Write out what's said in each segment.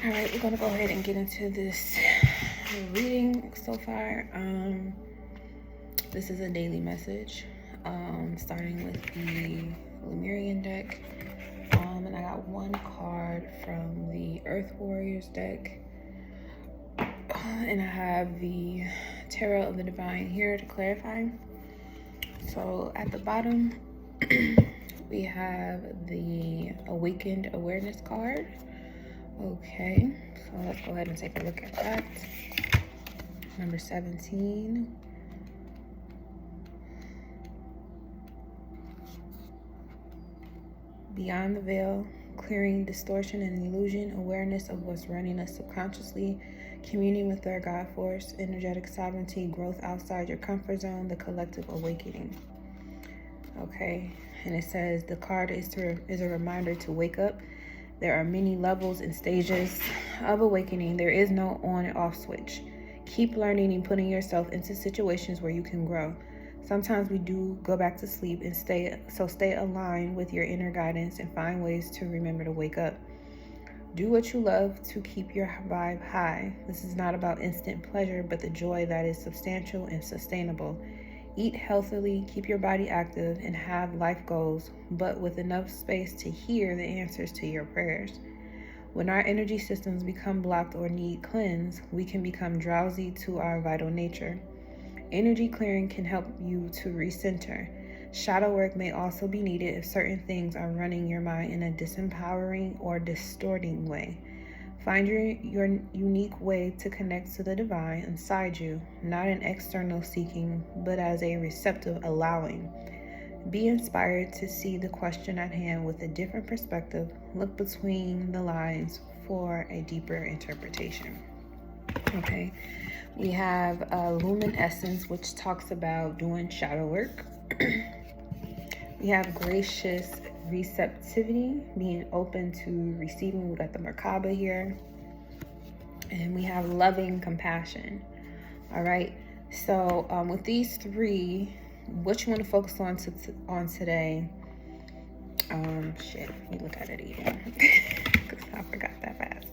All right, we're gonna go ahead and get into this reading so far. This is a daily message, starting with the Lemurian deck. And I got one card from the Earth Warriors deck. And I have the Tarot of the Divine here to clarify. So at the bottom, we have the Awakened Awareness card. Okay, so let's go ahead and take a look at that. Number 17. Beyond the veil, clearing distortion and illusion, awareness of what's running us subconsciously, communing with our God force, energetic sovereignty, growth outside your comfort zone, the collective awakening. Okay, and it says the card is a reminder to wake up. There are many levels and stages of awakening. There is no on and off switch. Keep learning and putting yourself into situations where you can grow. Sometimes we do go back to sleep and stay aligned with your inner guidance and find ways to remember to wake up. Do what you love to keep your vibe high. This is not about instant pleasure, but the joy that is substantial and sustainable. Eat healthily, keep your body active, and have life goals, but with enough space to hear the answers to your prayers. When our energy systems become blocked or need cleanse, we can become drowsy to our vital nature. Energy clearing can help you to recenter. Shadow work may also be needed if certain things are running your mind in a disempowering or distorting way. Find your unique way to connect to the divine inside you, not an external seeking, but as a receptive allowing. Be inspired to see the question at hand with a different perspective. Look between the lines for a deeper interpretation. Okay, we have Lumen Essence, which talks about doing shadow work. We have gracious receptivity, being open to receiving. We got the Merkaba here. And we have loving compassion. All right. So with these three, what you want to focus on today? Let me look at it again because I forgot that fast.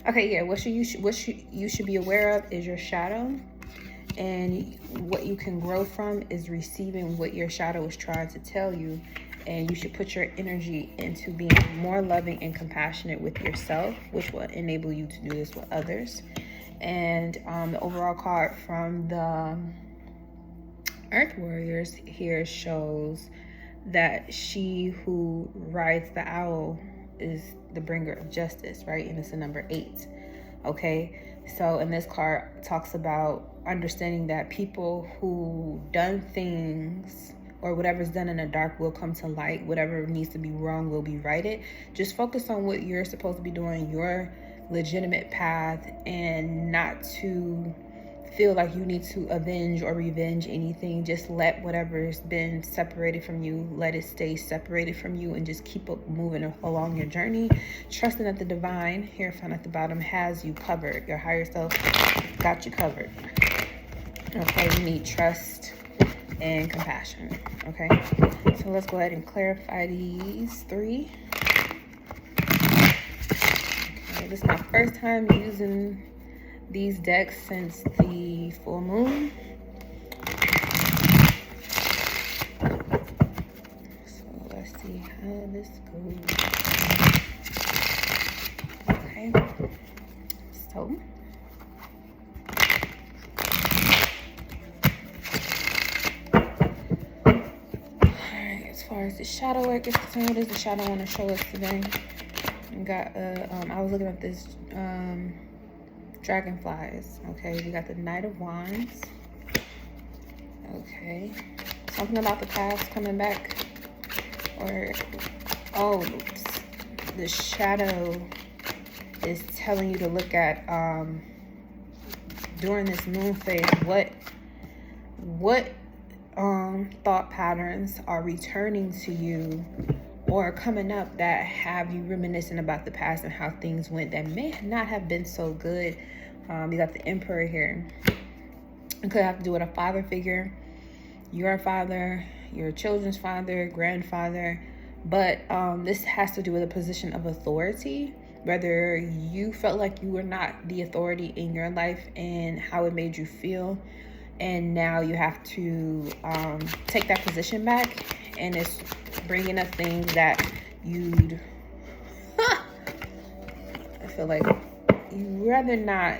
Okay, yeah. What you should be aware of is your shadow. And what you can grow from is receiving what your shadow is trying to tell you. And you should put your energy into being more loving and compassionate with yourself, which will enable you to do this with others. And the overall card from the Earth Warriors here shows that she who rides the owl is the bringer of justice, right? And it's the number 8. Okay, so and this card talks about understanding that people who done things or whatever's done in the dark will come to light. Whatever needs to be wrong will be righted. Just focus on what you're supposed to be doing, your legitimate path, and not to feel like you need to avenge or revenge anything. Just let whatever's been separated from you, let it stay separated from you, and just keep moving along your journey, trusting that the divine, here found at the bottom, has you covered. Your higher self got you covered. Okay, you need trust and compassion. Okay, so let's go ahead and clarify these 3. Okay, this is my first time using these decks since the full moon. So let's see how this goes. Okay, so as far as the shadow work is concerned, what does the shadow want to show us today? We got I was looking at this dragonflies. Okay, we got the Knight of Wands. Okay, something about the past coming back, or the shadow is telling you to look at during this moon phase what thought patterns are returning to you or coming up that have you reminiscing about the past and how things went that may not have been so good. You got the Emperor here. It could have to do with a father figure, your father, your children's father, grandfather, but this has to do with a position of authority whether you felt like you were not the authority in your life and how it made you feel, and now you have to take that position back, and it's bringing up things that you'd I feel like you'd rather not.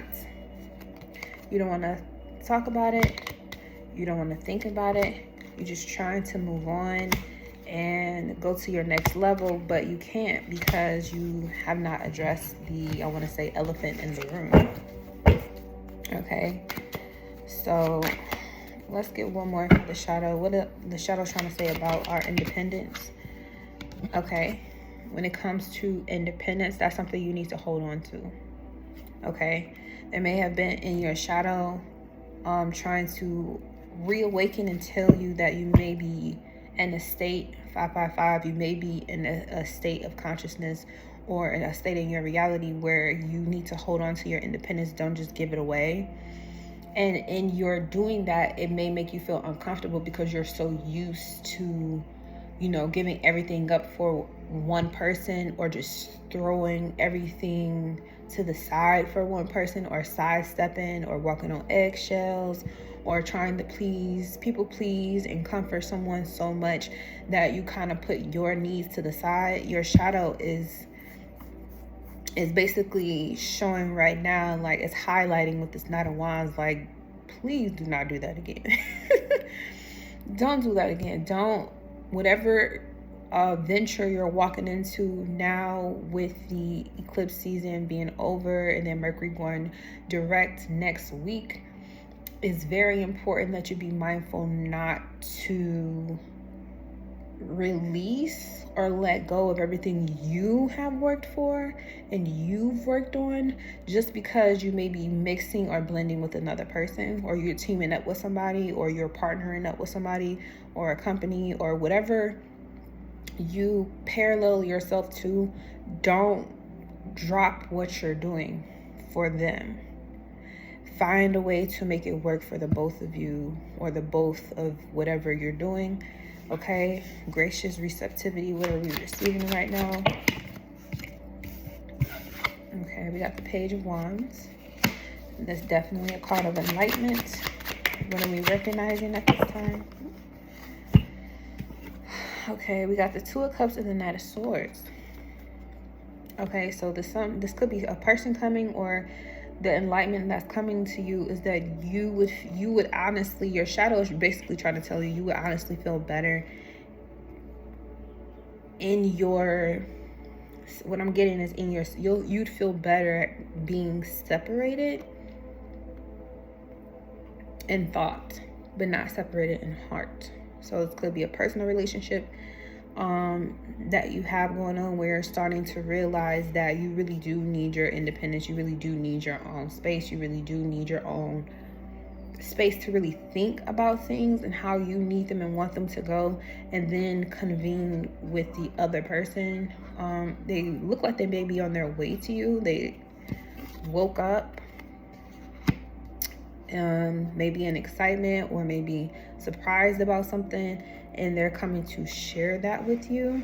You don't want to talk about it, you don't want to think about it, you're just trying to move on and go to your next level, but you can't because you have not addressed the, I want to say, elephant in the room. Okay, so let's get one more for the shadow. What the shadow trying to say about our independence? Okay, when it comes to independence, that's something you need to hold on to. Okay, there may have been in your shadow trying to reawaken and tell you that you may be in a state 555, you may be in a state of consciousness or in a state in your reality where you need to hold on to your independence. Don't just give it away. And in your doing that, it may make you feel uncomfortable because you're so used to, you know, giving everything up for one person, or just throwing everything to the side for one person, or sidestepping, or walking on eggshells, or trying to people please and comfort someone so much that you kind of put your needs to the side. Your shadow is basically showing right now, like it's highlighting with this Knight of Wands, like, please do not do that again. Don't do that again. Don't, whatever venture you're walking into now with the eclipse season being over and then Mercury going direct next week, it's very important that you be mindful not to release or let go of everything you have worked for and you've worked on just because you may be mixing or blending with another person, or you're teaming up with somebody, or you're partnering up with somebody or a company or whatever you parallel yourself to. Don't drop what you're doing for them. Find a way to make it work for the both of you, or the both of whatever you're doing. Okay, gracious receptivity. What are we receiving right now? Okay, we got the Page of Wands. That's definitely a card of enlightenment. What are we recognizing at this time? Okay, we got the Two of Cups and the Knight of Swords. Okay, so this could be a person coming, or the enlightenment that's coming to you is that you would honestly, your shadow is basically trying to tell you, you would honestly feel better in your, what I'm getting is in your, you'd feel better at being separated in thought, but not separated in heart. So it could be a personal relationship that you have going on, where you're starting to realize that you really do need your independence. You really do need your own space. You really do need your own space to really think about things and how you need them and want them to go, and then convene with the other person. They look like they may be on their way to you. They woke up maybe in excitement, or maybe surprised about something, and they're coming to share that with you.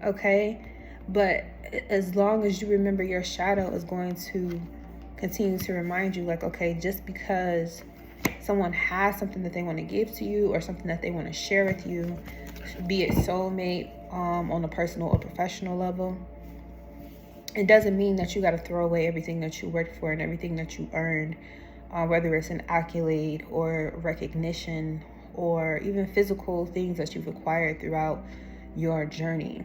Okay, but as long as you remember, your shadow is going to continue to remind you, like, okay, just because someone has something that they want to give to you, or something that they want to share with you, be it soulmate, on a personal or professional level, it doesn't mean that you got to throw away everything that you worked for and everything that you earned, whether it's an accolade or recognition, or even physical things that you've acquired throughout your journey.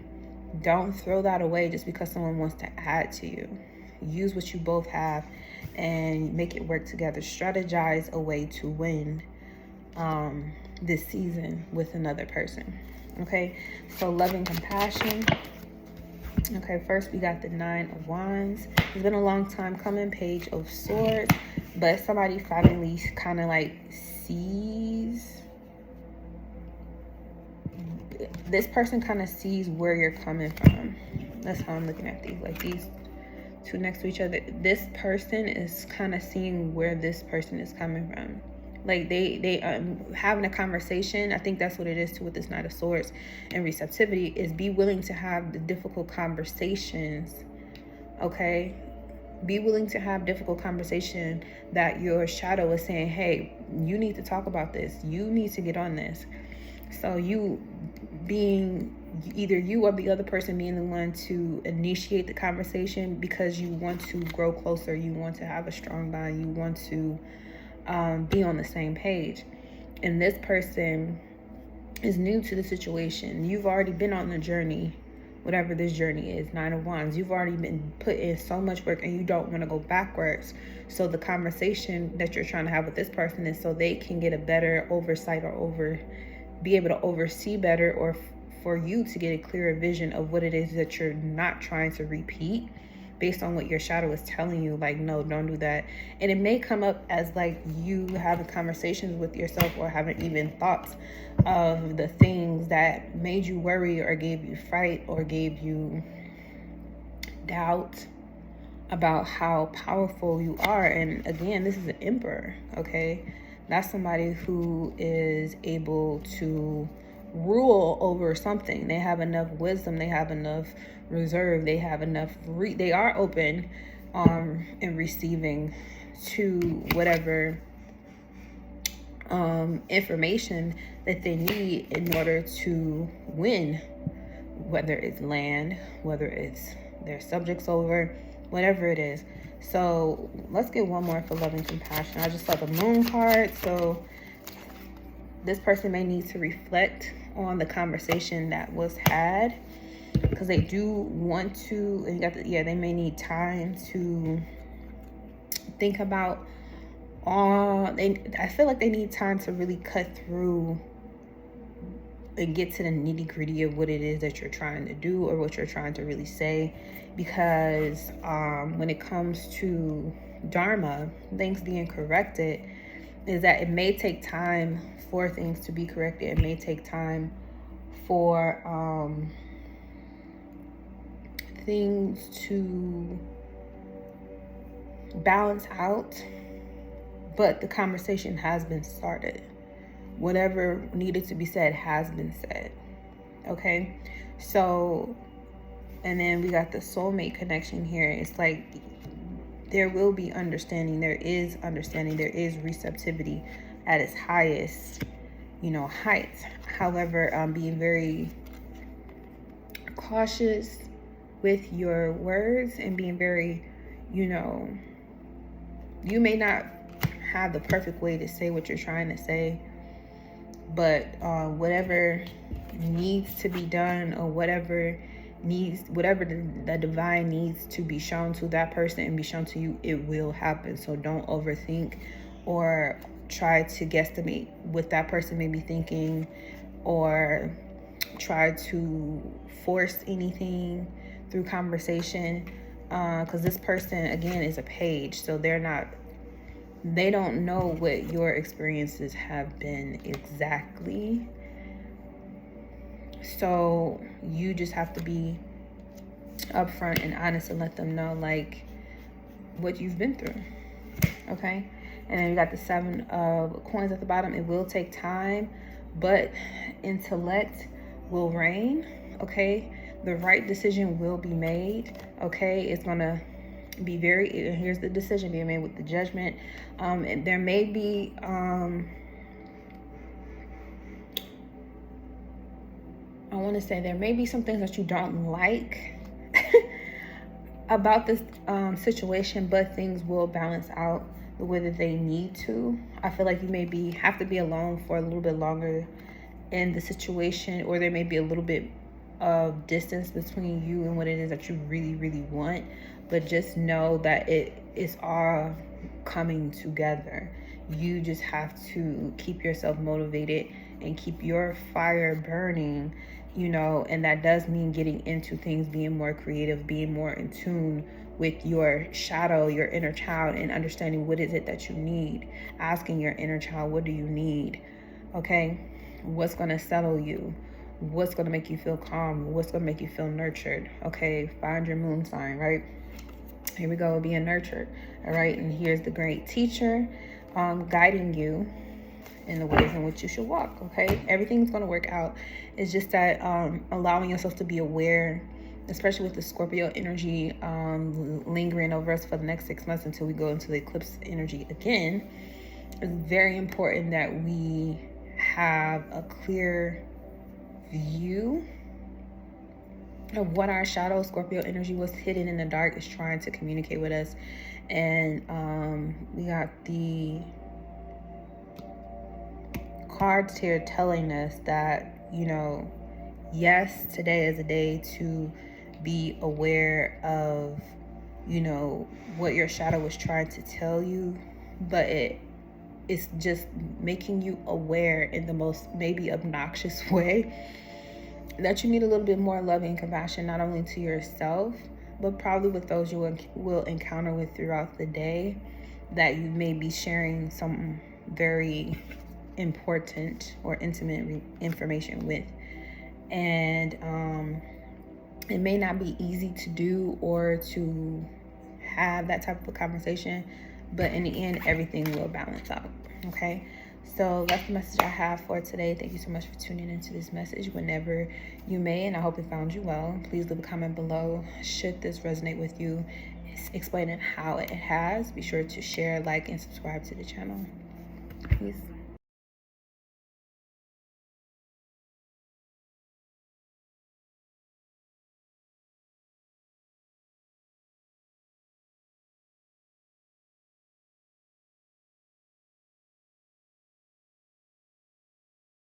Don't throw that away just because someone wants to add to you. Use what you both have and make it work together. Strategize a way to win this season with another person. Okay, so love and compassion. Okay, first we got the Nine of Wands. It's been a long time coming. Page of Swords, but somebody finally kind of like sees, this person kind of sees where you're coming from. That's how I'm looking at these, like these two next to each other. This person is kind of seeing where this person is coming from. Like they having a conversation. I think that's what it is too with this Knight of Swords and receptivity, is be willing to have the difficult conversations okay? Be willing to have difficult conversation that your shadow is saying, hey, you need to talk about this. You need to get on this. So you being, either you or the other person being the one to initiate the conversation because you want to grow closer, you want to have a strong bond, you want to be on the same page. And this person is new to the situation. You've already been on the journey, whatever this journey is, 9 of Wands. You've already been put in so much work and you don't want to go backwards. So the conversation that you're trying to have with this person is so they can get a better oversight or be able to oversee better, or for you to get a clearer vision of what it is that you're not trying to repeat based on what your shadow is telling you. Like, no, don't do that. And it may come up as like you having conversations with yourself or having even thoughts of the things that made you worry or gave you fright or gave you doubt about how powerful you are. And again, this is an emperor, okay? That's somebody who is able to rule over something. They have enough wisdom, they have enough reserve, they have enough they are open and receiving to whatever information that they need in order to win, whether it's land, whether it's their subjects over, whatever it is. So let's get one more for love and compassion. I just saw the moon card. So this person may need to reflect on the conversation that was had, because they do want to, and they may need time to think about I feel like they need time to really cut through and get to the nitty gritty of what it is that you're trying to do or what you're trying to really say. Because when it comes to Dharma, things being corrected, is that it may take time for things to be corrected. It may take time for things to balance out, but the conversation has been started. Whatever needed to be said has been said, okay? So, and then we got the soulmate connection here. It's like there will be understanding. There is understanding. There is receptivity at its highest, height. However, being very cautious with your words and being very, you may not have the perfect way to say what you're trying to say, but whatever needs to be done, or whatever the divine needs to be shown to that person and be shown to you, it will happen. So don't overthink or try to guesstimate what that person may be thinking, or try to force anything through conversation, because this person, again, is a page. So they don't know what your experiences have been exactly. So you just have to be upfront and honest and let them know, like, what you've been through, okay? And then we got the 7 of coins at the bottom. It will take time, but intellect will reign, okay? The right decision will be made, okay? It's going to be here's the decision being made with the judgment. And there may be there may be some things that you don't like about this situation, but things will balance out the way that they need to. I feel like you have to be alone for a little bit longer in the situation, or there may be a little bit of distance between you and what it is that you really, really want. But just know that it is all coming together. You just have to keep yourself motivated and keep your fire burning, and that does mean getting into things, being more creative, being more in tune with your shadow, your inner child, and understanding what is it that you need. Asking your inner child, what do you need? Okay? What's going to settle you? What's going to make you feel calm? What's going to make you feel nurtured? Okay? Find your moon sign, right? Here we go, being nurtured. All right? And here's the great teacher guiding you in the ways in which you should walk, okay? Everything's going to work out. It's just that allowing yourself to be aware especially with the Scorpio energy lingering over us for the next 6 months until we go into the eclipse energy again, it's very important that we have a clear view of what our shadow Scorpio energy, was hidden in the dark, is trying to communicate with us. And we got the cards here telling us that, you know, yes, today is a day to be aware of, you know, what your shadow was trying to tell you, but it's just making you aware in the most maybe obnoxious way that you need a little bit more love and compassion, not only to yourself, but probably with those you will encounter with throughout the day that you may be sharing some very important or intimate information with. And it may not be easy to do or to have that type of a conversation, but in the end, everything will balance out. Okay, so that's the message I have for today. Thank you so much for tuning into this message whenever you may, and I hope it found you well. Please leave a comment below should this resonate with you, explaining how it has. Be sure to share, like, and subscribe to the channel. Peace.